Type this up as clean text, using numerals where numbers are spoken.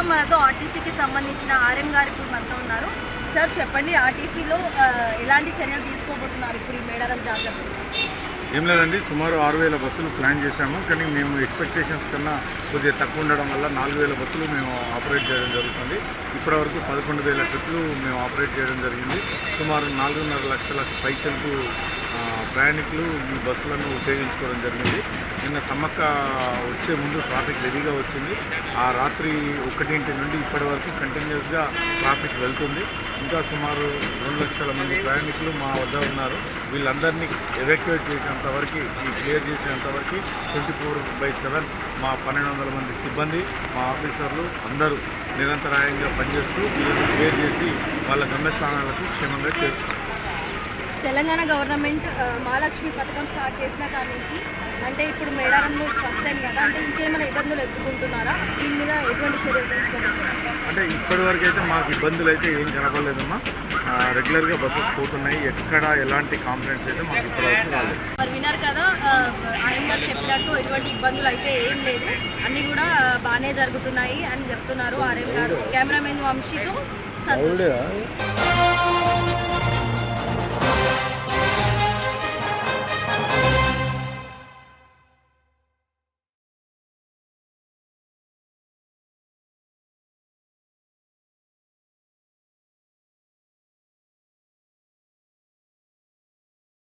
ప్రస్తుతం మనతో ఆర్టీసీకి సంబంధించిన ఆర్ఎం గారు ఇప్పుడు మనతో ఉన్నారు. సార్ చెప్పండి, ఆర్టీసీలో ఎలాంటి చర్యలు తీసుకోబోతున్నారు ఇప్పుడు ఈ మేడారం జాతర? ఏం లేదండి, సుమారు 6000 బస్సులు ప్లాన్ చేశాము. కానీ మేము ఎక్స్పెక్టేషన్స్ కన్నా కొద్దిగా తక్కువ ఉండడం వల్ల 4000 బస్సులు మేము ఆపరేట్ చేయడం జరుగుతుంది. ఇప్పటివరకు 11,000 ట్రిప్లు మేము ఆపరేట్ చేయడం జరిగింది. సుమారు 4.5 లక్షల పైచలకు ప్రయాణికులు ఈ బస్సులను ఉపయోగించుకోవడం జరిగింది. నిన్న సమ్మక్క వచ్చే ముందు ట్రాఫిక్ రెడీగా వచ్చింది. ఆ రాత్రి 1 నుండి ఇప్పటి వరకు కంటిన్యూస్గా ట్రాఫిక్ వెళ్తుంది. ఇంకా సుమారు 2 లక్షల మంది ప్రయాణికులు మా వద్ద ఉన్నారు. వీళ్ళందరినీ ఎవాక్యుయేట్ చేసేంతవరకు, ఈ క్లియర్ చేసేంతవరకు 24/7 మా 1200 మంది సిబ్బంది, మా ఆఫీసర్లు అందరూ నిరంతరాయంగా పనిచేస్తూ వీళ్ళని క్లియర్ చేసి వాళ్ళ గమ్యస్థానాలకు క్షేమంగా చేరుస్తారు. తెలంగాణ గవర్నమెంట్ మహాలక్ష్మి పథకం స్టార్ట్ చేసిన కాడి నుంచి అంటే ఇప్పుడు మేడారంలో ఫస్ట్ టైం కదా, అంటే ఇంకేమైనా ఇబ్బందులు ఎదుర్కొంటున్నారా? దీని మీద ఎటువంటి చర్యలు తీసుకుంటున్నారా? అంటే ఇప్పటివరకు అయితే మాకు ఇబ్బందులు అయితే ఏం కనపడలేదమ్మా. రెగ్యులర్గా బస్సెస్ పోతున్నాయి. ఎక్కడ ఎలాంటి కాంప్లైంట్స్ అయితే మాకు ఇప్పటివరకు రాలేదు. మరి విన్నారు కదా, ఆర్ఎం గారు చెప్పినట్టు ఎటువంటి ఇబ్బందులు అయితే ఏం లేదు, అన్నీ కూడా బాగానే జరుగుతున్నాయి అని చెప్తున్నారు ఆర్ఎం గారు. కెమెరామెన్ వంశీతో సంతోష్.